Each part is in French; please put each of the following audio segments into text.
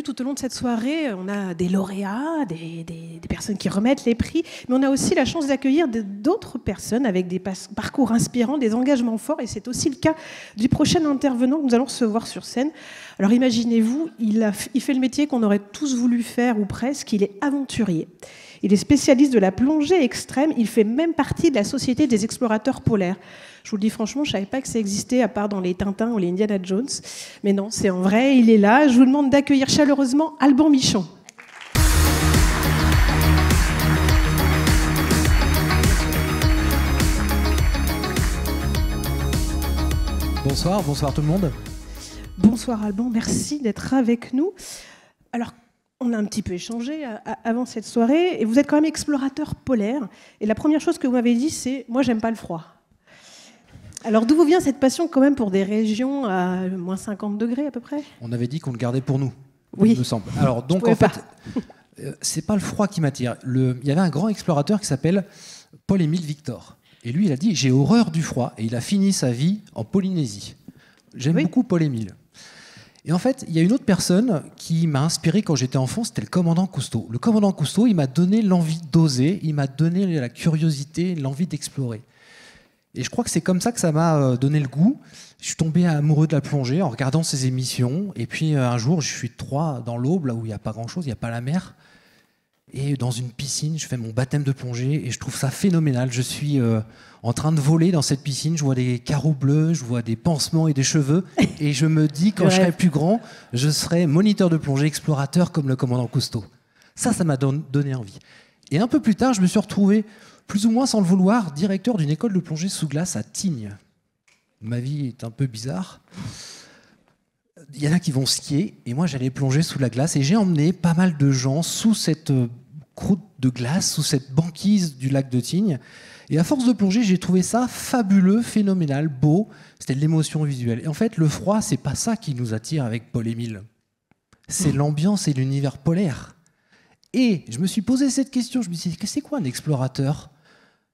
tout au long de cette soirée, on a des lauréats, des personnes qui remettent les prix, mais on a aussi la chance d'accueillir d'autres personnes avec des parcours inspirants, des engagements forts, et c'est aussi le cas du prochain intervenant que nous allons recevoir sur scène. Alors imaginez-vous, il fait le métier qu'on aurait tous voulu faire, ou presque, il est aventurier. Il est spécialiste de la plongée extrême, il fait même partie de la Société des explorateurs polaires. Je vous le dis franchement, je ne savais pas que ça existait à part dans les Tintins ou les Indiana Jones. Mais non, c'est en vrai, il est là. Je vous demande d'accueillir chaleureusement Alban Michon. Bonsoir, bonsoir tout le monde. Bonsoir Alban, merci d'être avec nous. Alors, on a un petit peu échangé avant cette soirée, et vous êtes quand même explorateur polaire. Et la première chose que vous m'avez dit, c'est « moi, j'aime pas le froid ». Alors, d'où vous vient cette passion quand même pour des régions à moins 50 degrés à peu près ? On avait dit qu'on le gardait pour nous, oui. Il me semble. Alors, donc en fait, c'est pas le froid qui m'attire. Il y avait un grand explorateur qui s'appelle Paul-Émile Victor. Et lui, il a dit « j'ai horreur du froid ». Et il a fini sa vie en Polynésie. J'aime beaucoup Paul-Émile. Et en fait, il y a une autre personne qui m'a inspiré quand j'étais enfant, c'était le commandant Cousteau. Le commandant Cousteau, il m'a donné l'envie d'oser, il m'a donné la curiosité, l'envie d'explorer. Et je crois que c'est comme ça que ça m'a donné le goût. Je suis tombé amoureux de la plongée en regardant ses émissions. Et puis un jour, je suis dans l'Aube, là où il n'y a pas grand-chose, il n'y a pas la mer. Et dans une piscine, je fais mon baptême de plongée et je trouve ça phénoménal. Je suis en train de voler dans cette piscine, je vois des carreaux bleus, je vois des pansements et des cheveux. Et je me dis, quand je serai plus grand, je serai moniteur de plongée, explorateur comme le commandant Cousteau. Ça m'a donné envie. Et un peu plus tard, je me suis retrouvé, plus ou moins sans le vouloir, directeur d'une école de plongée sous glace à Tignes. Ma vie est un peu bizarre. Il y en a qui vont skier, et moi j'allais plonger sous la glace, et j'ai emmené pas mal de gens sous cette croûte de glace, sous cette banquise du lac de Tignes. Et à force de plonger, j'ai trouvé ça fabuleux, phénoménal, beau. C'était de l'émotion visuelle. Et en fait, le froid, c'est pas ça qui nous attire avec Paul-Émile. C'est l'ambiance et l'univers polaire. Et je me suis posé cette question, je me suis dit, c'est quoi un explorateur ?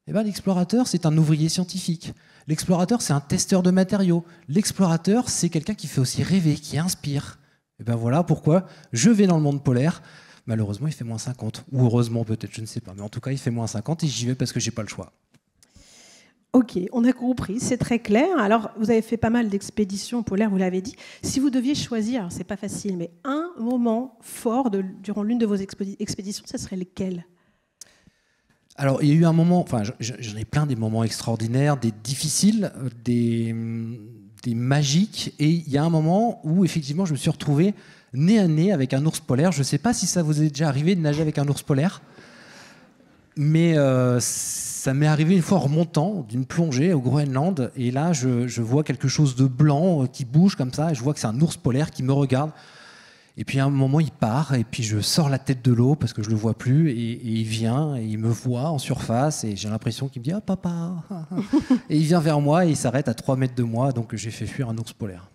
Eh bien, l'explorateur, c'est un ouvrier scientifique. L'explorateur, c'est un testeur de matériaux. L'explorateur, c'est quelqu'un qui fait aussi rêver, qui inspire. Et ben voilà pourquoi je vais dans le monde polaire. Malheureusement, il fait moins 50. Ou heureusement, peut-être, je ne sais pas. Mais en tout cas, il fait moins 50 et j'y vais parce que je n'ai pas le choix. Ok, on a compris, c'est très clair. Alors, vous avez fait pas mal d'expéditions polaires, vous l'avez dit. Si vous deviez choisir, c'est pas facile, mais un moment fort durant l'une de vos expéditions, ça serait lequel ? Alors, il y a eu un moment, enfin, j'en ai plein des moments extraordinaires, des difficiles, des magiques, et il y a un moment où, effectivement, je me suis retrouvé nez à nez avec un ours polaire. Je ne sais pas si ça vous est déjà arrivé de nager avec un ours polaire, mais ça m'est arrivé une fois en remontant d'une plongée au Groenland, et là, je vois quelque chose de blanc qui bouge comme ça, et je vois que c'est un ours polaire qui me regarde. Et puis à un moment, il part, et puis je sors la tête de l'eau parce que je ne le vois plus, et il vient, et il me voit en surface, et j'ai l'impression qu'il me dit « Ah, papa !» Et il vient vers moi, et il s'arrête à 3 mètres de moi, donc j'ai fait fuir un ours polaire.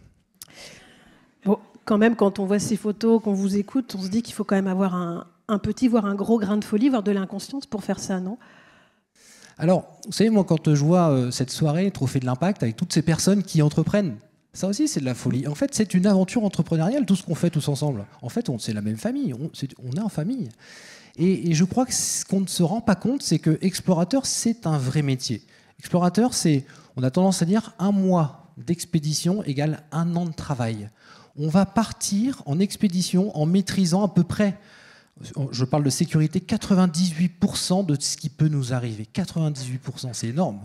Bon, quand même, quand on voit ces photos, qu'on vous écoute, on se dit qu'il faut quand même avoir un petit, voire un gros grain de folie, voire de l'inconscience pour faire ça, non ? Alors, vous savez, moi, quand je vois cette soirée, Trophée de l'Impact, avec toutes ces personnes qui entreprennent, ça aussi, c'est de la folie. En fait, c'est une aventure entrepreneuriale, tout ce qu'on fait tous ensemble. En fait, c'est la même famille, on est en famille. Et je crois que ce qu'on ne se rend pas compte, c'est que explorateur, c'est un vrai métier. Explorateur, on a tendance à dire 1 mois d'expédition égale 1 an de travail. On va partir en expédition en maîtrisant à peu près, je parle de sécurité, 98% de ce qui peut nous arriver. 98%, c'est énorme.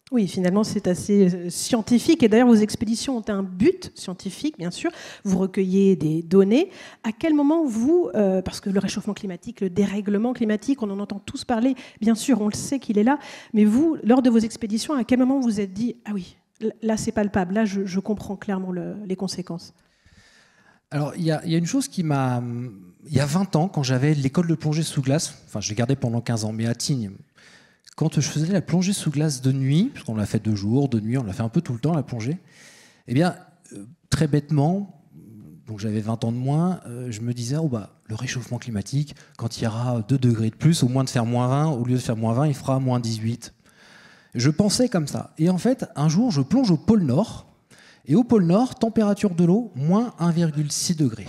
Oui, finalement, c'est assez scientifique. Et d'ailleurs, vos expéditions ont un but scientifique, bien sûr. Vous recueillez des données. À quel moment vous, parce que le réchauffement climatique, le dérèglement climatique, on en entend tous parler, bien sûr, on le sait qu'il est là. Mais vous, lors de vos expéditions, à quel moment vous vous êtes dit « Ah oui, là, c'est palpable. Là, je comprends clairement les conséquences ». Alors, il y a une chose qui m'a... Il y a 20 ans, quand j'avais l'école de plongée sous glace, enfin, je l'ai gardée pendant 15 ans, mais à Tignes, quand je faisais la plongée sous glace de nuit, parce qu'on l'a fait de jour, de nuit, on l'a fait un peu tout le temps, la plongée, eh bien, très bêtement, donc j'avais 20 ans de moins, je me disais, le réchauffement climatique, quand il y aura 2 degrés de plus, au moins de faire moins 20, au lieu de faire moins 20, il fera moins 18. Je pensais comme ça. Et en fait, un jour, je plonge au pôle Nord, et au pôle Nord, température de l'eau, moins 1,6 degré.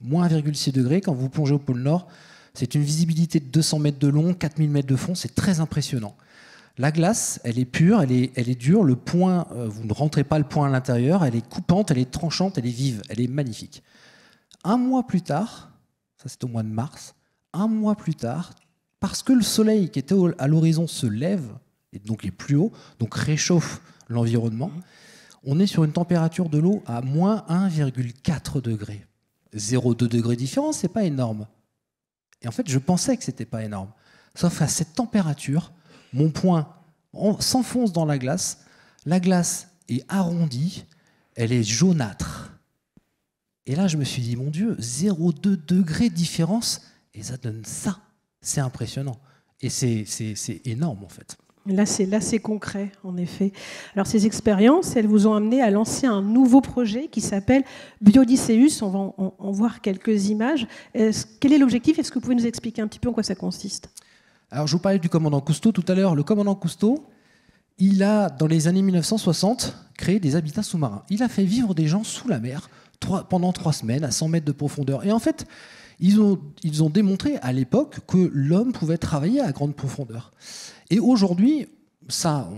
moins 1,6 degrés. Quand vous plongez au pôle Nord, c'est une visibilité de 200 mètres de long, 4000 mètres de fond, c'est très impressionnant. La glace, elle est pure, elle est dure, le point, vous ne rentrez pas le point à l'intérieur, elle est coupante, elle est tranchante, elle est vive, elle est magnifique. Un mois plus tard, ça c'est au mois de mars, un mois plus tard, parce que le soleil qui était à l'horizon se lève, et donc est plus haut, donc réchauffe l'environnement, on est sur une température de l'eau à moins 1,4 degrés. 0,2 degrés de différence, c'est pas énorme. Et en fait, je pensais que c'était pas énorme. Sauf qu'à cette température, mon point s'enfonce dans la glace est arrondie, elle est jaunâtre. Et là, je me suis dit, mon Dieu, 0,2 degrés de différence, et ça donne ça. C'est impressionnant. Et c'est énorme, en fait. Là, c'est concret, en effet. Alors, ces expériences, elles vous ont amené à lancer un nouveau projet qui s'appelle Biodysseus. On va en voir quelques images. Quel est l'objectif? Est-ce que vous pouvez nous expliquer un petit peu en quoi ça consiste? Alors, je vous parlais du commandant Cousteau tout à l'heure. Le commandant Cousteau, il a, dans les années 1960, créé des habitats sous-marins. Il a fait vivre des gens sous la mer pendant 3 semaines, à 100 mètres de profondeur. Et en fait, ils ont démontré à l'époque que l'homme pouvait travailler à grande profondeur. Et aujourd'hui, ça,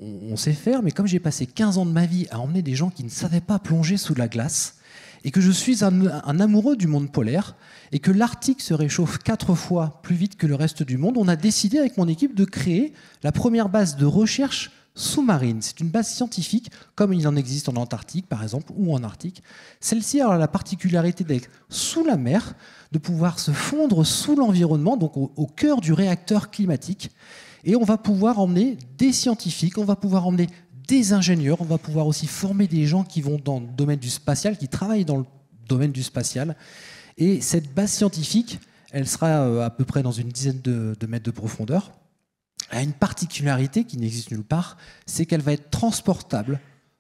on sait faire, mais comme j'ai passé 15 ans de ma vie à emmener des gens qui ne savaient pas plonger sous la glace, et que je suis un amoureux du monde polaire, et que l'Arctique se réchauffe 4 fois plus vite que le reste du monde, on a décidé avec mon équipe de créer la première base de recherche sous-marine. C'est une base scientifique, comme il en existe en Antarctique, par exemple, ou en Arctique. Celle-ci a la particularité d'être sous la mer, de pouvoir se fondre sous l'environnement, donc au cœur du réacteur climatique. Et on va pouvoir emmener des scientifiques, on va pouvoir emmener des ingénieurs, on va pouvoir aussi former des gens qui vont dans le domaine du spatial, qui travaillent dans le domaine du spatial. Et cette base scientifique, elle sera à peu près dans une dizaine de mètres de profondeur. Elle a une particularité qui n'existe nulle part, c'est qu'elle va être transportable,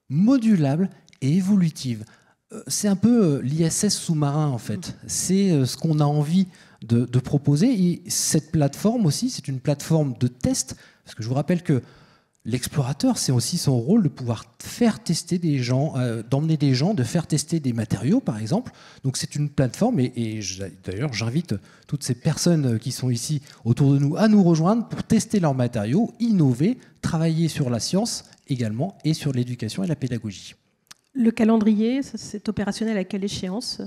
modulable et évolutive. C'est un peu l'ISS sous-marin, en fait. C'est ce qu'on a envie de proposer. Et cette plateforme aussi, c'est une plateforme de test, parce que je vous rappelle que l'explorateur, c'est aussi son rôle de pouvoir faire tester des gens, d'emmener des gens, de faire tester des matériaux, par exemple. Donc c'est une plateforme, et d'ailleurs j'invite toutes ces personnes qui sont ici autour de nous à nous rejoindre pour tester leurs matériaux, innover, travailler sur la science également, et sur l'éducation et la pédagogie. Le calendrier, c'est opérationnel à quelle échéance?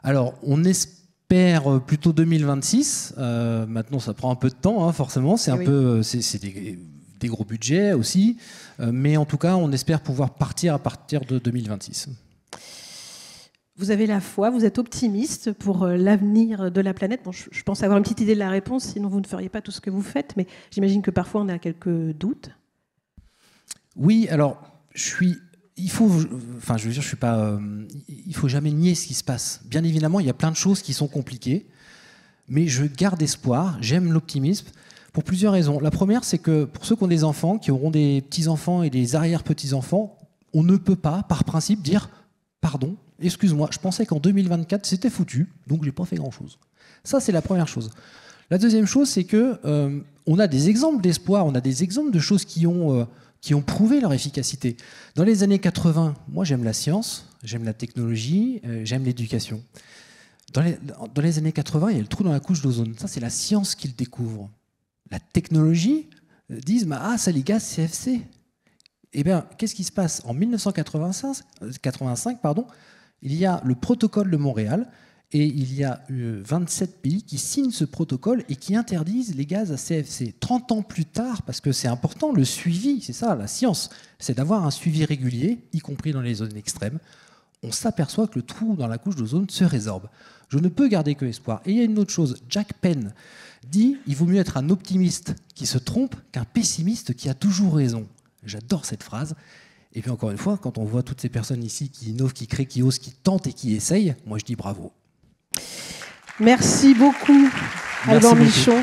Alors, on espère plutôt 2026. Maintenant, ça prend un peu de temps, hein, forcément. C'est des gros budgets aussi. Mais en tout cas, on espère pouvoir partir à partir de 2026. Vous avez la foi, vous êtes optimiste pour l'avenir de la planète. Bon, je pense avoir une petite idée de la réponse, sinon vous ne feriez pas tout ce que vous faites. Mais j'imagine que parfois, on a quelques doutes. Oui, alors, il faut jamais nier ce qui se passe. Bien évidemment, il y a plein de choses qui sont compliquées, mais je garde espoir, j'aime l'optimisme, pour plusieurs raisons. La première, c'est que pour ceux qui ont des enfants, qui auront des petits-enfants et des arrière-petits-enfants, on ne peut pas, par principe, dire « Pardon, excuse-moi, je pensais qu'en 2024, c'était foutu, donc j'ai pas fait grand-chose. » Ça, c'est la première chose. La deuxième chose, c'est que on a des exemples d'espoir, on a des exemples de choses qui ont prouvé leur efficacité. Dans les années 80, moi j'aime la science, j'aime la technologie, j'aime l'éducation. Dans les années 80, il y a le trou dans la couche d'ozone. Ça, c'est la science qui le découvre. La technologie disent « Ah, ça les gaz CFC ». Eh bien, qu'est-ce qui se passe? En 1985, il y a le protocole de Montréal, et il y a 27 pays qui signent ce protocole et qui interdisent les gaz à CFC. 30 ans plus tard, parce que c'est important, le suivi, c'est ça, la science, c'est d'avoir un suivi régulier, y compris dans les zones extrêmes. On s'aperçoit que le trou dans la couche d'ozone se résorbe. Je ne peux garder que espoir. Et il y a une autre chose, Jack Penn dit « Il vaut mieux être un optimiste qui se trompe qu'un pessimiste qui a toujours raison ». J'adore cette phrase. Et puis encore une fois, quand on voit toutes ces personnes ici qui innovent, qui créent, qui osent, qui tentent et qui essayent, moi je dis bravo. Merci beaucoup, Alban Michon.